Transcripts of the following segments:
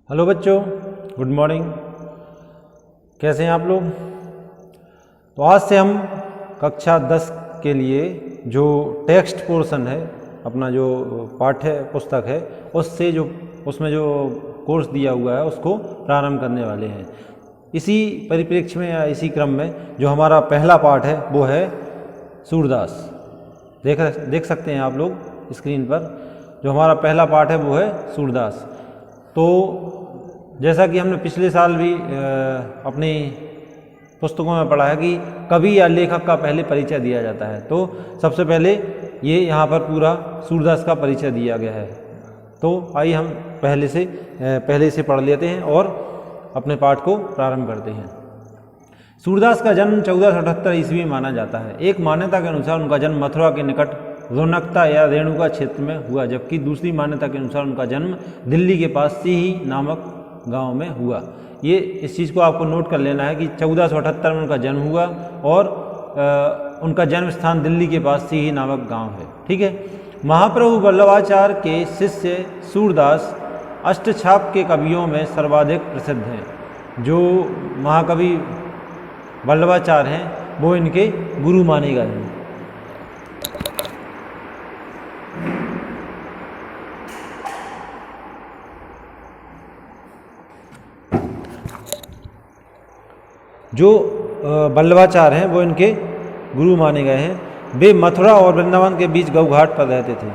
Hello बच्चों, good morning. कैसे हैं आप लोग? तो आज से हम कक्षा 10 के लिए जो टेक्स्ट पोर्शन है, अपना जो पाठ्य पुस्तक है, उसमें जो कोर्स दिया हुआ है उसको प्रारंभ करने वाले हैं। इसी परिप्रेक्ष्य में या इसी क्रम में जो हमारा पहला पाठ है वो है सूरदास। देख सकते हैं आप लोग स्क्रीन पर। जो हमारा पहला पाठ है वो है सूरदास। तो जैसा कि हमने पिछले साल भी अपनी पुस्तकों में पढ़ा है कि कवि या लेखक का पहले परिचय दिया जाता है, तो सबसे पहले ये यहाँ पर पूरा सूरदास का परिचय दिया गया है। तो आइए हम पहले से पढ़ लेते हैं और अपने पाठ को प्रारंभ करते हैं। सूरदास का जन्म 1478 ईस्वी में माना जाता है। एक मान्यता के अनुसार उनका जन्म मथुरा के निकट रोनकता या रेणुका क्षेत्र में हुआ, जबकि दूसरी मान्यता के अनुसार उनका जन्म दिल्ली के पास सीही नामक गांव में हुआ। ये इस चीज़ को आपको नोट कर लेना है कि 1478 में उनका जन्म हुआ और उनका जन्म स्थान दिल्ली के पास सीही नामक गांव है। ठीक है। महाप्रभु वल्लभाचार्य के शिष्य सूरदास अष्टछाप के कवियों में सर्वाधिक प्रसिद्ध हैं। जो महाकवि वल्लभाचार्य हैं वो इनके गुरु माने गए हैं। जो वल्लभाचार्य हैं वो इनके गुरु माने गए हैं। वे मथुरा और वृंदावन के बीच गौघाट पर रहते थे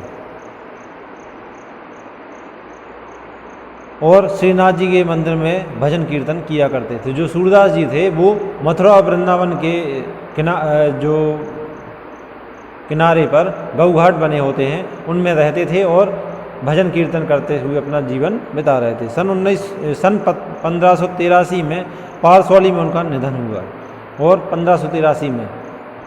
और श्रीनाथ जी के मंदिर में भजन कीर्तन किया करते थे। जो सूरदास जी थे वो मथुरा और वृंदावन के किनारे पर गौघाट बने होते हैं उनमें रहते थे और भजन कीर्तन करते हुए अपना जीवन बिता रहे थे। सन 1583 में पारसौली में उनका निधन हुआ और 1583 में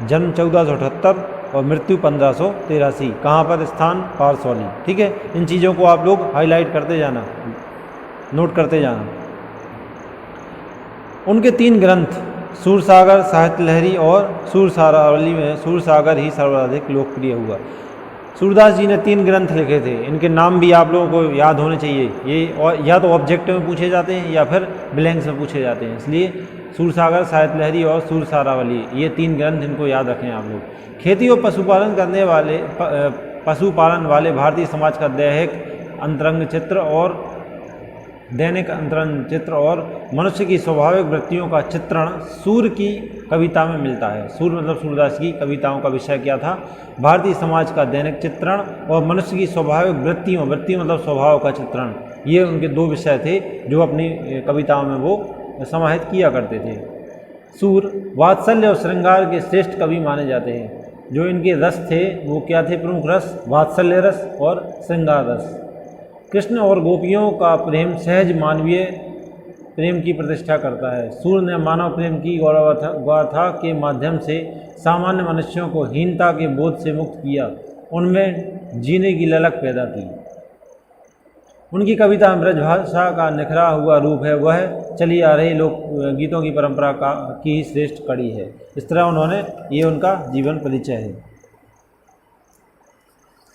जन्म 1478 और मृत्यु 1583। कहाँ पर स्थान? पारसौली। ठीक है। इन चीज़ों को आप लोग हाईलाइट करते जाना, नोट करते जाना। उनके 3 ग्रंथ सूरसागर, साहित्य लहरी और सूरसारावली में सूरसागर ही सर्वाधिक लोकप्रिय हुआ। सूरदास जी ने 3 ग्रंथ लिखे थे। इनके नाम भी आप लोगों को याद होने चाहिए। ये या तो ऑब्जेक्टिव में पूछे जाते हैं या फिर ब्लैंक्स में पूछे जाते हैं, इसलिए सूरसागर, साहित्य लहरी और सूरसारावली, ये 3 ग्रंथ इनको याद रखें आप लोग। खेती और पशुपालन वाले भारतीय समाज का दैनिक अंतरंग चित्र और मनुष्य की स्वाभाविक वृत्तियों का चित्रण सूर की कविता में मिलता है। सूर मतलब सूरदास की कविताओं का विषय क्या था? भारतीय समाज का दैनिक चित्रण और मनुष्य की स्वाभाविक वृत्ति मतलब स्वभाव का चित्रण। ये उनके 2 विषय थे जो अपनी कविताओं में वो समाहित किया करते थे। सूर वात्सल्य और श्रृंगार के श्रेष्ठ कवि माने जाते हैं। जो इनके रस थे वो क्या थे? प्रमुख रस वात्सल्य रस और श्रृंगार रस। कृष्ण और गोपियों का प्रेम सहज मानवीय प्रेम की प्रतिष्ठा करता है। सूर ने मानव प्रेम की गाथा के माध्यम से सामान्य मनुष्यों को हीनता के बोध से मुक्त किया, उनमें जीने की ललक पैदा की। उनकी कविता में ब्रजभाषा का निखरा हुआ रूप है, वह चली आ रही लोक गीतों की परंपरा की श्रेष्ठ कड़ी है। इस तरह ये उनका जीवन परिचय है।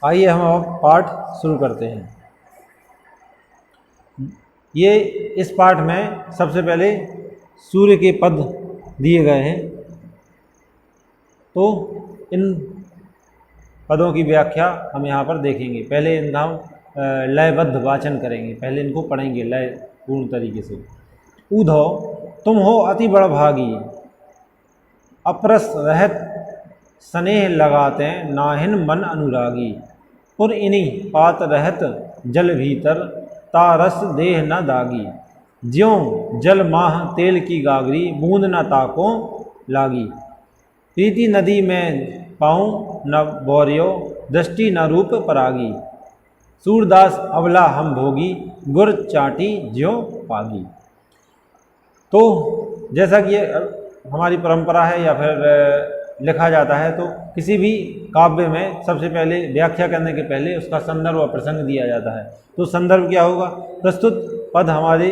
आइए हम अब पाठ शुरू करते हैं। ये इस पाठ में सबसे पहले सूर्य के पद दिए गए हैं, तो इन पदों की व्याख्या हम यहाँ पर देखेंगे। पहले इनका हम लयबद्ध वाचन करेंगे, पहले इनको पढ़ेंगे लय पूर्ण तरीके से। ऊधो तुम हो अति बड़ भागी, अपरस रहत स्नेह लगाते नाहिन मन अनुरागी। पुर इन्हीं पात रहत जल भीतर, तारस देह न दागी। ज्यों जल माह तेल की गागरी, बूंद न ताको लागी। प्रीति नदी में पाऊँ न बौर्यो, दृष्टि न रूप परागी। सूरदास अबला हम भोगी, गुर चाटी ज्यों पागी। तो जैसा कि हमारी परंपरा है या फिर लिखा जाता है, तो किसी भी काव्य में सबसे पहले व्याख्या करने के पहले उसका संदर्भ और प्रसंग दिया जाता है। तो संदर्भ क्या होगा? प्रस्तुत पद हमारी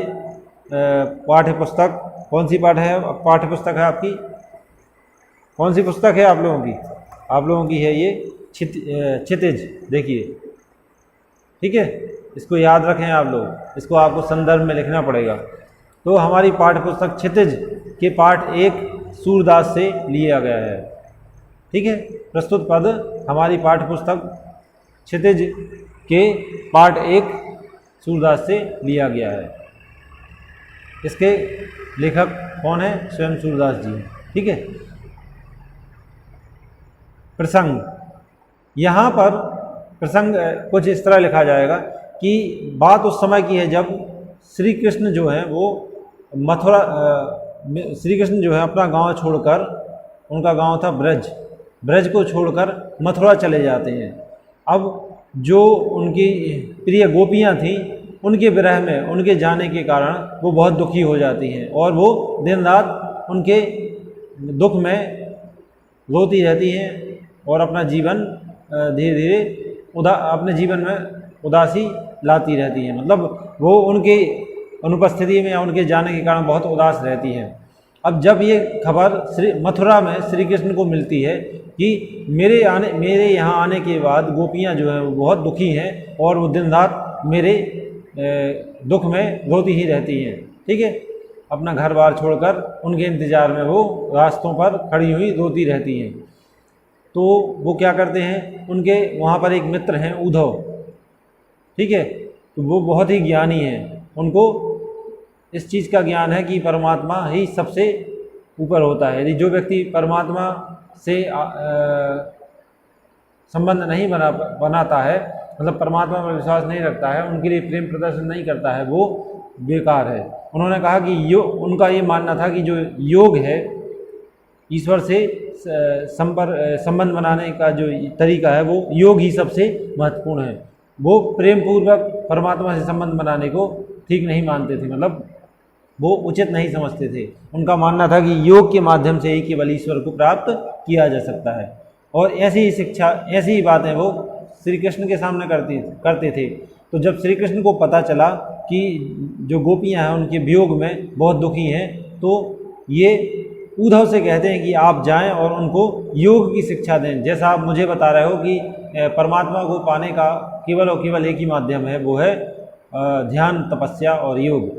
पाठ्य पुस्तक, कौन सी पाठ्य पुस्तक है आपकी? कौन सी पुस्तक है आप लोगों की? आप लोगों की है ये क्षितिज। देखिए, ठीक है, इसको याद रखें आप लोग, इसको आपको संदर्भ में लिखना पड़ेगा। तो हमारी पाठ्य पुस्तक क्षितिज के पाठ 1 सूरदास से लिया गया है। ठीक है, प्रस्तुत पद हमारी पाठ्य पुस्तक क्षितिज के पाठ 1 सूरदास से लिया गया है। इसके लेखक कौन है? स्वयं सूरदास जी। ठीक है। प्रसंग, यहाँ पर प्रसंग कुछ इस तरह लिखा जाएगा कि बात उस समय की है जब श्री कृष्ण जो है वो मथुरा, श्री कृष्ण जो है अपना गांव छोड़कर, उनका गांव था ब्रज, ब्रज को छोड़कर मथुरा चले जाते हैं। अब जो उनकी प्रिय गोपियां थीं, उनके विरह में, उनके जाने के कारण वो बहुत दुखी हो जाती हैं और वो दिन रात उनके दुख में रोती रहती हैं और अपना जीवन धीरे धीरे अपने जीवन में उदासी लाती रहती हैं। मतलब वो उनकी अनुपस्थिति में या उनके जाने के कारण बहुत उदास रहती हैं। अब जब ये खबर मथुरा में श्री कृष्ण को मिलती है कि मेरे यहाँ आने के बाद गोपियाँ जो हैं वो बहुत दुखी हैं और वो दिन रात मेरे दुख में रोती ही रहती हैं। ठीक है, अपना घर बार छोड़कर उनके इंतज़ार में वो रास्तों पर खड़ी हुई रोती रहती हैं। तो वो क्या करते हैं, उनके वहाँ पर एक मित्र हैं उद्धव। ठीक है, तो वो बहुत ही ज्ञानी हैं, उनको इस चीज़ का ज्ञान है कि परमात्मा ही सबसे ऊपर होता है। यदि जो व्यक्ति परमात्मा से संबंध नहीं बनाता है, मतलब परमात्मा पर विश्वास नहीं रखता है, उनके लिए प्रेम प्रदर्शन नहीं करता है, वो बेकार है। उन्होंने कहा कि उनका ये मानना था कि जो योग है, ईश्वर से संबंध बनाने का जो तरीका है, वो योग ही सबसे महत्वपूर्ण है। वो प्रेम पूर्वक परमात्मा से संबंध बनाने को ठीक नहीं मानते थे, मतलब वो उचित नहीं समझते थे। उनका मानना था कि योग के माध्यम से ही केवल ईश्वर को प्राप्त किया जा सकता है। और ऐसी ही शिक्षा, ऐसी ही बातें वो श्री कृष्ण के सामने करते थे। तो जब श्री कृष्ण को पता चला कि जो गोपियां हैं उनके वियोग में बहुत दुखी हैं, तो ये उद्धव से कहते हैं कि आप जाएं और उनको योग की शिक्षा दें। जैसा आप मुझे बता रहे हो कि परमात्मा को पाने का केवल और केवल एक ही माध्यम है, वो है ध्यान, तपस्या और योग।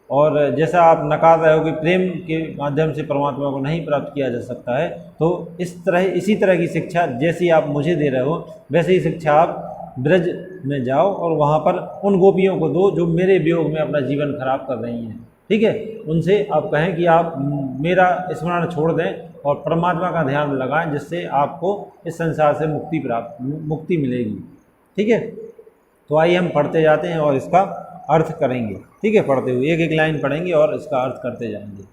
और जैसा आप नकार रहे हो कि प्रेम के माध्यम से परमात्मा को नहीं प्राप्त किया जा सकता है, तो इसी तरह की शिक्षा जैसी आप मुझे दे रहे हो, वैसे ही शिक्षा आप ब्रज में जाओ और वहाँ पर उन गोपियों को दो जो मेरे वियोग में अपना जीवन खराब कर रही हैं। ठीक है, उनसे आप कहें कि आप मेरा स्मरण छोड़ दें और परमात्मा का ध्यान लगाएं, जिससे आपको इस संसार से मुक्ति मिलेगी। ठीक है, तो आइए हम पढ़ते जाते हैं और इसका अर्थ करेंगे। ठीक है, पढ़ते हुए एक एक लाइन पढ़ेंगे और इसका अर्थ करते जाएंगे।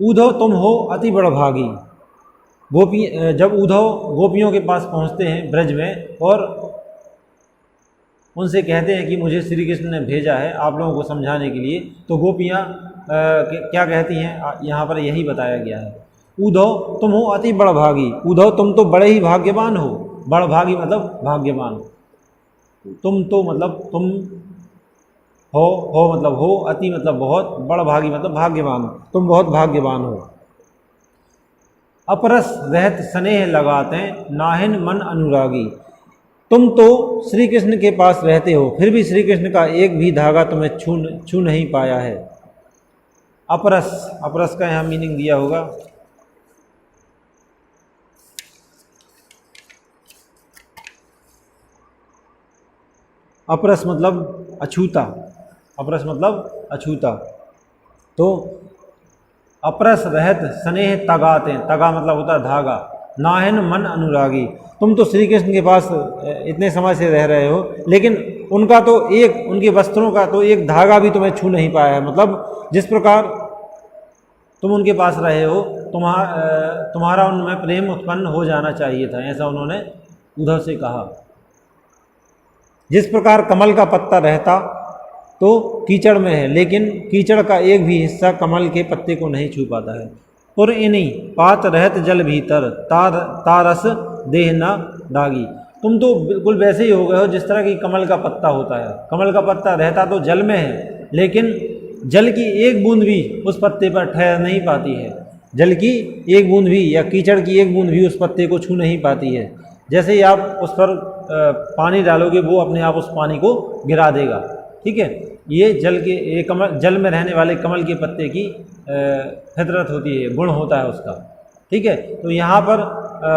उद्धव तुम हो अति बड़भागी। जब उद्धव गोपियों के पास पहुंचते हैं ब्रज में और उनसे कहते हैं कि मुझे श्री कृष्ण ने भेजा है आप लोगों को समझाने के लिए, तो गोपियाँ क्या कहती हैं, यहाँ पर यही बताया गया है। उद्धव तुम हो अति बड़भागी। उद्धव तुम तो बड़े ही भाग्यवान हो। बड़भागी मतलब भाग्यवान। तुम तो मतलब तुम हो मतलब हो, अति मतलब बहुत, बड़भागी मतलब भाग्यवान, तुम बहुत भाग्यवान हो। अपरस रहत स्नेह लगाते नाहिन मन अनुरागी। तुम तो श्री कृष्ण के पास रहते हो, फिर भी श्री कृष्ण का एक भी धागा तुम्हें छू नहीं पाया है। अपरस, अपरस का यहाँ मीनिंग दिया होगा, अपरस मतलब अछूता। अपरस मतलब अछूता। तो अपरस रहत स्नेह तगाते, तगा मतलब होता है धागा। नाहिन मन अनुरागी, तुम तो श्री कृष्ण के पास इतने समय से रह रहे हो, लेकिन उनका तो उनके वस्त्रों का तो एक धागा भी तुम्हें छू नहीं पाया है। मतलब जिस प्रकार तुम उनके पास रहे हो, तुम्हारा उनमें प्रेम उत्पन्न हो जाना चाहिए था, ऐसा उन्होंने उद्धव से कहा। जिस प्रकार कमल का पत्ता रहता तो कीचड़ में है, लेकिन कीचड़ का एक भी हिस्सा कमल के पत्ते को नहीं छू पाता है। पुर इनी पात रहत जल भीतर, तारस देह न दागी। तुम तो बिल्कुल वैसे ही हो गए हो जिस तरह की कमल का पत्ता होता है। कमल का पत्ता रहता तो जल में है, लेकिन जल की एक बूंद भी उस पत्ते पर ठहर नहीं पाती है। जल की एक बूंद भी या कीचड़ की एक बूंद भी उस पत्ते को छू नहीं पाती है। जैसे ही आप उस पर पानी डालोगे वो अपने आप उस पानी को गिरा देगा। ठीक है, ये जल में रहने वाले कमल के पत्ते की फितरत होती है, गुण होता है उसका। ठीक है, तो यहाँ पर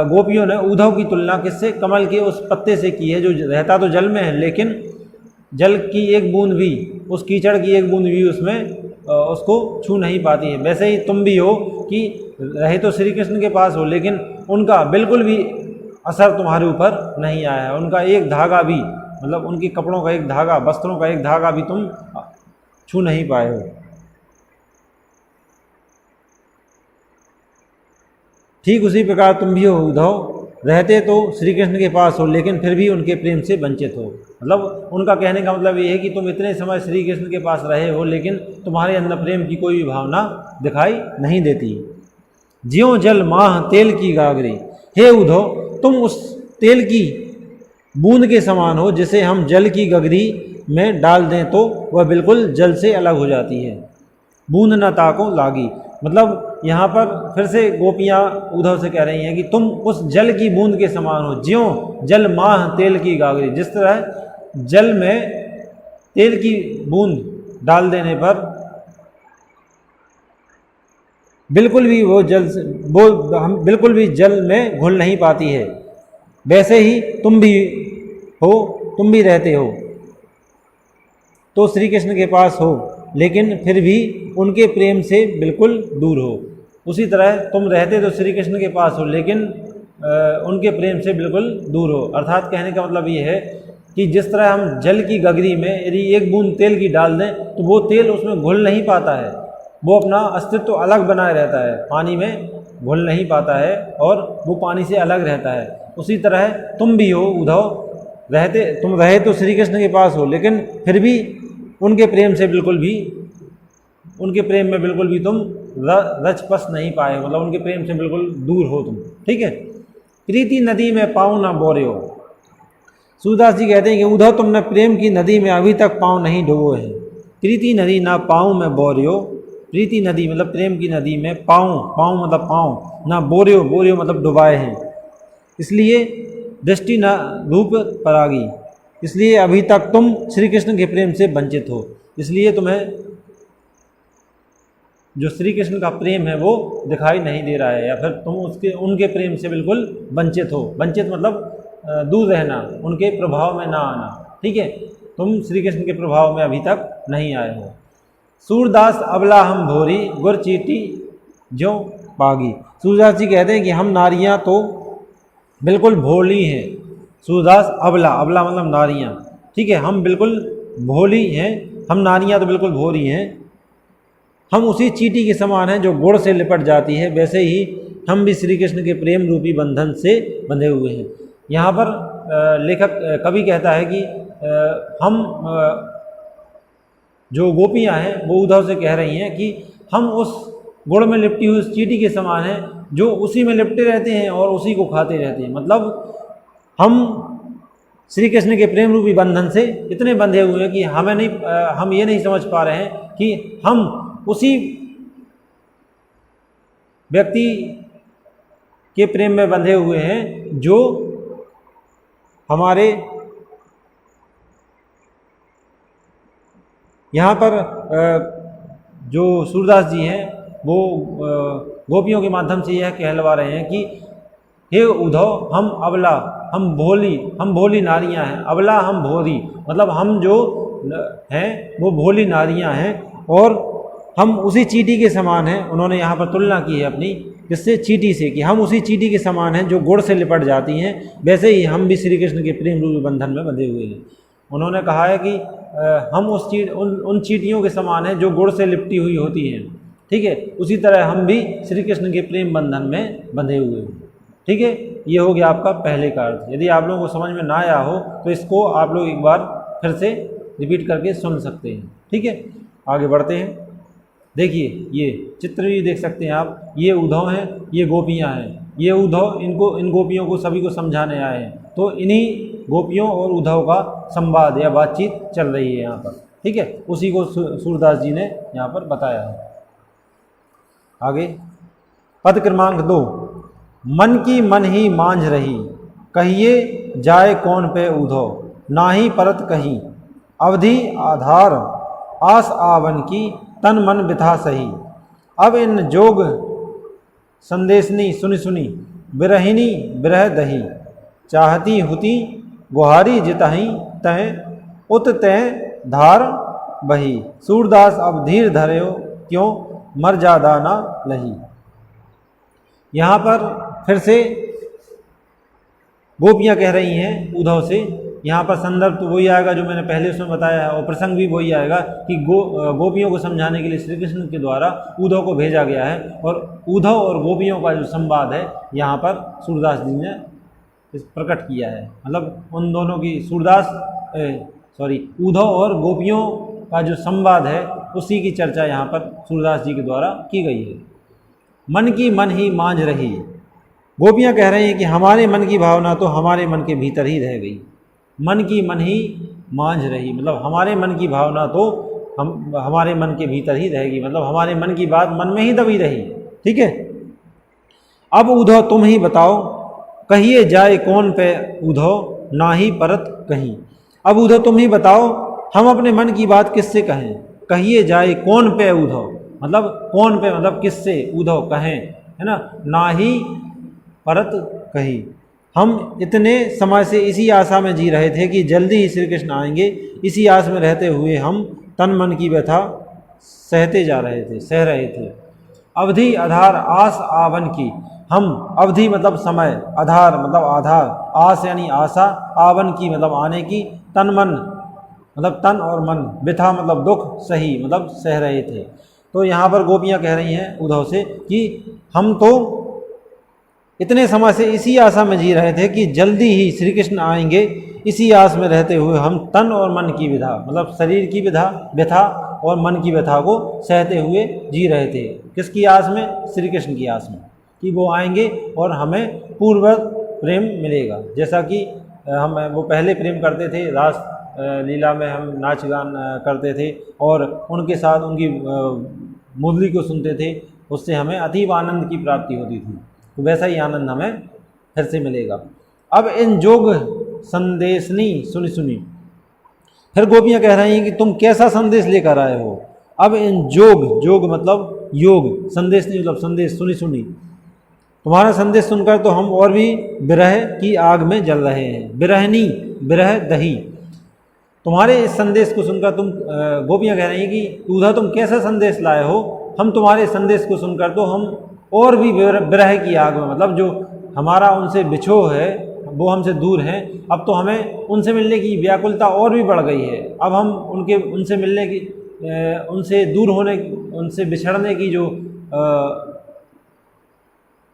गोपियों ने उद्धव की तुलना किससे, कमल के उस पत्ते से की है, जो रहता तो जल में है लेकिन जल की एक बूंद भी, उस कीचड़ की एक बूंद भी उसमें उसको छू नहीं पाती है। वैसे ही तुम भी हो कि रहे तो श्री कृष्ण के पास हो लेकिन उनका बिल्कुल भी असर तुम्हारे ऊपर नहीं आया है। उनका एक धागा भी, मतलब उनके कपड़ों का एक धागा, वस्त्रों का एक धागा भी तुम छू नहीं पाए हो। ठीक उसी प्रकार तुम भी हो उद्धव, रहते तो श्री कृष्ण के पास हो लेकिन फिर भी उनके प्रेम से वंचित हो। मतलब उनका कहने का मतलब ये है कि तुम इतने समय श्री कृष्ण के पास रहे हो लेकिन तुम्हारे अंदर प्रेम की कोई भी भावना दिखाई नहीं देती। ज्यों जल माह तेल की गागरी, हे उद्धव तुम उस तेल की बूंद के समान हो जिसे हम जल की गगरी में डाल दें तो वह बिल्कुल जल से अलग हो जाती है। बूंद न ताको लागी, मतलब यहाँ पर फिर से गोपियाँ उद्धव से कह रही हैं कि तुम उस जल की बूंद के समान हो। ज्यों जल माह तेल की गागरी, जिस तरह जल में तेल की बूंद डाल देने पर बिल्कुल भी हम बिल्कुल भी जल में घुल नहीं पाती है, वैसे ही तुम भी हो, तुम भी रहते हो तो श्री कृष्ण के पास हो लेकिन फिर भी उनके प्रेम से बिल्कुल दूर हो। उसी तरह तुम रहते तो श्री कृष्ण के पास हो लेकिन उनके प्रेम से बिल्कुल दूर हो। अर्थात कहने का मतलब ये है कि जिस तरह हम जल की गगरी में यदि एक बूंद तेल की डाल दें तो वो तेल उसमें घुल नहीं पाता है, वो अपना अस्तित्व अलग बनाए रहता है, पानी में घुल नहीं पाता है और वो पानी से अलग रहता है। उसी तरह तुम भी हो उद्धव, तुम रहे तो श्री कृष्ण के पास हो लेकिन फिर भी उनके प्रेम में बिल्कुल भी तुम रच पस नहीं पाए, मतलब उनके प्रेम से बिल्कुल दूर हो तुम। ठीक है, प्रीति नदी में पाँव ना बोरे हो। सूरदास जी कहते हैं कि उद्धव तुमने प्रेम की नदी में अभी तक पाँव नहीं डुबोए हैं। प्रीति नदी ना पाँव में बोरियो, प्रीति नदी मतलब प्रेम की नदी में पाँव मतलब पाँव ना बोरियो मतलब डुबाए हैं, इसलिए दृष्टि न रूप परागी, इसलिए अभी तक तुम श्री कृष्ण के प्रेम से वंचित हो, इसलिए तुम्हें जो श्री कृष्ण का प्रेम है वो दिखाई नहीं दे रहा है, या फिर तुम उनके प्रेम से बिल्कुल वंचित हो। वंचित मतलब दूर रहना, उनके प्रभाव में ना आना। ठीक है, तुम श्री कृष्ण के प्रभाव में अभी तक नहीं आए हो। सूरदास अबला हम भोरी, गुर चीटी ज्यों पागी। सूरदास जी कहते हैं कि हम नारियां तो बिल्कुल भोली हैं। सूरदास अबला मतलब नारियां, ठीक है, हम बिल्कुल भोली हैं, हम नारियां तो बिल्कुल भोली हैं। हम उसी चींटी के समान हैं जो गुड़ से लिपट जाती है, वैसे ही हम भी श्री कृष्ण के प्रेम रूपी बंधन से बंधे हुए हैं। यहाँ पर कवि कहता है कि हम जो गोपियाँ हैं वो उद्धव से कह रही हैं कि हम उस गुड़ में लिपटी हुई उस चींटी के समान हैं जो उसी में लिपटे रहते हैं और उसी को खाते रहते हैं। मतलब हम श्री कृष्ण के प्रेम रूपी बंधन से इतने बंधे हुए हैं कि हम ये नहीं समझ पा रहे हैं कि हम उसी व्यक्ति के प्रेम में बंधे हुए हैं जो हमारे यहाँ पर जो सूरदास जी हैं वो गोपियों के माध्यम से यह कहलवा रहे हैं कि हे उद्धव, हम अबला, हम भोली नारियां हैं। अबला हम भोली, मतलब हम जो हैं वो भोली नारियां हैं और हम उसी चींटी के समान हैं। उन्होंने यहाँ पर तुलना की है अपनी जिससे चींटी से, कि हम उसी चींटी के समान हैं जो गुड़ से लिपट जाती हैं, वैसे ही हम भी श्री कृष्ण के प्रेम रूपी बंधन में बंधे हुए हैं। उन्होंने कहा है कि हम उन चींटियों के समान हैं जो गुड़ से लिपटी हुई होती हैं। ठीक है, उसी तरह हम भी श्री कृष्ण के प्रेम बंधन में बंधे हुए हैं। ठीक है, ये हो गया आपका पहले का अर्थ। यदि आप लोगों को समझ में ना आया हो तो इसको आप लोग एक बार फिर से रिपीट करके सुन सकते हैं। ठीक है, आगे बढ़ते हैं। देखिए ये चित्र भी देख सकते हैं आप, ये उद्धव हैं, ये गोपियाँ हैं। ये उद्धव इन गोपियों को सभी को समझाने आए हैं, तो इन्हीं गोपियों और उद्धव का संवाद या बातचीत चल रही है यहाँ पर। ठीक है, उसी को सूरदास जी ने यहाँ पर बताया है। आगे पद क्रमांक 2, मन की मन ही मांझ रही, कहिए जाए कौन पे ऊधो, नाही परत कहीं, अवधि आधार आस आवन की, तन मन बिथा सही। अब इन जोग संदेशनी सुनि सुनी, बिरहिनी बिरह दही, चाहती हुती गुहारी जितहि, तय उत तय धार बही। सूरदास अब धीर धर्यो क्यों, मर जादा ना लही। यहाँ पर फिर से गोपियाँ कह रही हैं उद्धव से। यहाँ पर संदर्भ तो वही आएगा जो मैंने पहले उसमें बताया है, और प्रसंग भी वही आएगा कि गोपियों को समझाने के लिए श्री कृष्ण के द्वारा उद्धव को भेजा गया है, और उद्धव और गोपियों का जो संवाद है यहाँ पर सूरदास जी ने प्रकट किया है। मतलब उन दोनों की उद्धव और गोपियों का जो संवाद है उसी की चर्चा यहाँ पर सूरदास जी के द्वारा की गई है। मन की मन ही मांझ रही, गोपियाँ कह रही हैं कि हमारे मन की भावना तो हमारे मन के भीतर ही रह गई। मन की मन ही मांझ रही, मतलब हमारे मन की भावना तो हमारे मन के भीतर ही रहेगी, मतलब हमारे मन की बात मन में ही दबी रही। ठीक है। अब उद्धव तुम ही बताओ, कहिए जाए कौन पे उद्धव, ना ही परत कहीं। अब उद्धव तुम ही बताओ, हम अपने मन की बात किससे कहें। कहिए जाए कौन पे उद्धव, मतलब कौन पे मतलब किससे उद्धव कहें, है ना। ना ही परत कही, हम इतने समय से इसी आशा में जी रहे थे कि जल्दी ही श्री कृष्ण आएंगे। इसी आस में रहते हुए हम तन मन की व्यथा सह रहे थे। अवधि आधार आस आवन की, हम अवधि मतलब समय, आधार मतलब आधार, आस यानी आशा, आवन की मतलब आने की, तन मन मतलब तन और मन, व्यथा मतलब दुख, सही मतलब सह रहे थे। तो यहाँ पर गोपियाँ कह रही हैं उद्धव से कि हम तो इतने समय से इसी आशा में जी रहे थे कि जल्दी ही श्री कृष्ण आएंगे। इसी आस में रहते हुए हम तन और मन की विधा मतलब शरीर की व्यथा और मन की व्यथा को सहते हुए जी रहे थे। किसकी आस में? श्री कृष्ण की आस में कि वो आएंगे और हमें पूर्ववत प्रेम मिलेगा। जैसा कि हम वो पहले प्रेम करते थे, रास लीला में हम नाच गान करते थे और उनके साथ उनकी मुरली को सुनते थे, उससे हमें अतीब आनंद की प्राप्ति होती थी। तो वैसा ही आनंद हमें फिर से मिलेगा। अब इन जोग संदेशनी सुनी सुनी, फिर गोपियाँ कह रही हैं कि तुम कैसा संदेश लेकर आए हो। अब इन जोग मतलब योग, संदेशनी मतलब संदेश, सुनी सुनी, तुम्हारा संदेश सुनकर तो हम और भी विरह की आग में जल रहे हैं। बिरहनी बिरह दही, तुम्हारे इस संदेश को सुनकर तुम गोपियाँ कह रही हैं कि उधर तुम कैसा संदेश लाए हो। हम तुम्हारे संदेश को सुनकर तो हम और भी विरह की आग में, मतलब जो हमारा उनसे बिछोह है वो हमसे दूर हैं, अब तो हमें उनसे मिलने की व्याकुलता और भी बढ़ गई है। अब हम उनसे मिलने की, उनसे दूर होने, उनसे बिछड़ने की जो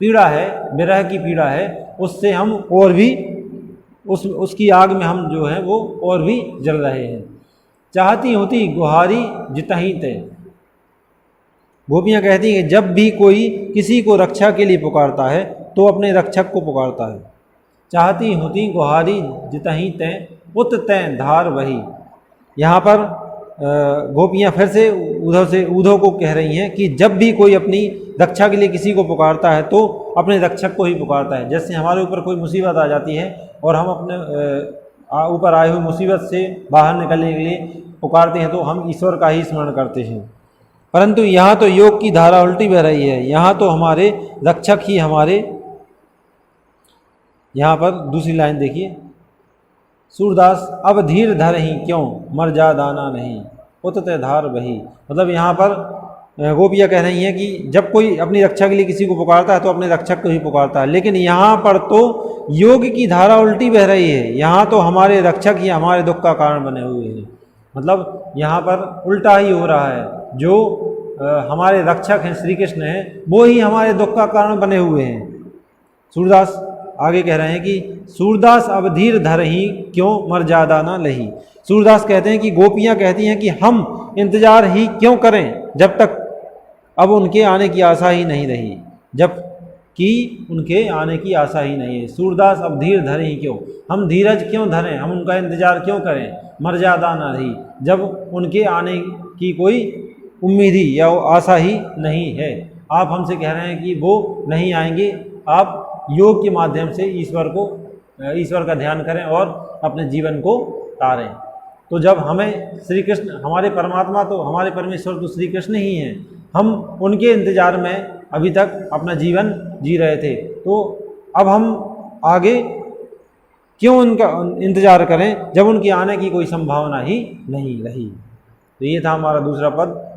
पीड़ा है, विरह की पीड़ा है, उससे हम और भी उसकी आग में हम जो है वो और भी जल रहे हैं। चाहती होती गुहारी जितहि तय, गोपियाँ कहती हैं कि जब भी कोई किसी को रक्षा के लिए पुकारता है तो अपने रक्षक को पुकारता है। चाहती होती गुहारी जितहि तय उत तय धार बही, यहाँ पर गोपियाँ फिर से उद्धव को कह रही हैं कि जब भी कोई अपनी रक्षा के लिए किसी को पुकारता है तो अपने रक्षक को ही पुकारता है। जैसे हमारे ऊपर कोई मुसीबत आ जाती है और हम अपने ऊपर आए हुए मुसीबत से बाहर निकलने के लिए पुकारते हैं तो हम ईश्वर का ही स्मरण करते हैं। परंतु यहाँ तो योग की धारा उल्टी बह रही है। यहाँ तो हमारे रक्षक ही हमारे, यहाँ पर दूसरी लाइन देखिए, सूरदास अब धीर धर ही क्यों, मर जा दाना नहीं उत तय धार बही। मतलब यहाँ पर गोपियाँ कह रही हैं कि जब कोई अपनी रक्षा के लिए किसी को पुकारता है तो अपने रक्षक को ही पुकारता है, लेकिन यहाँ पर तो योग की धारा उल्टी बह रही है। यहाँ तो हमारे रक्षक ही हमारे दुख का कारण बने हुए हैं। मतलब यहाँ पर उल्टा ही हो रहा है, जो हमारे रक्षक हैं श्री कृष्ण हैं वो ही हमारे दुख का कारण बने हुए हैं। सूरदास आगे कह रहे हैं कि सूरदास अब धीर धर ही क्यों, मर जादा ना लही। सूरदास कहते हैं कि गोपियाँ कहती हैं कि हम इंतजार ही क्यों करें जब तक अब उनके आने की आशा ही नहीं रही, जब कि उनके आने की आशा ही नहीं है। सूरदास अब धीर धरे ही क्यों, हम धीरज क्यों धरें, हम उनका इंतजार क्यों करें, मर जादा ना रही, जब उनके आने की कोई उम्मीद ही या आशा ही नहीं है। आप हमसे कह रहे हैं कि वो नहीं आएंगे, आप योग के माध्यम से ईश्वर को ईश्वर का ध्यान करें और अपने जीवन को तारें। तो जब हमें श्री कृष्ण, हमारे परमात्मा तो, हमारे परमेश्वर तो श्री कृष्ण ही हैं, हम उनके इंतजार में अभी तक अपना जीवन जी रहे थे, तो अब हम आगे क्यों उनका इंतजार करें जब उनके आने की कोई संभावना ही नहीं रही। तो ये था हमारा दूसरा पद।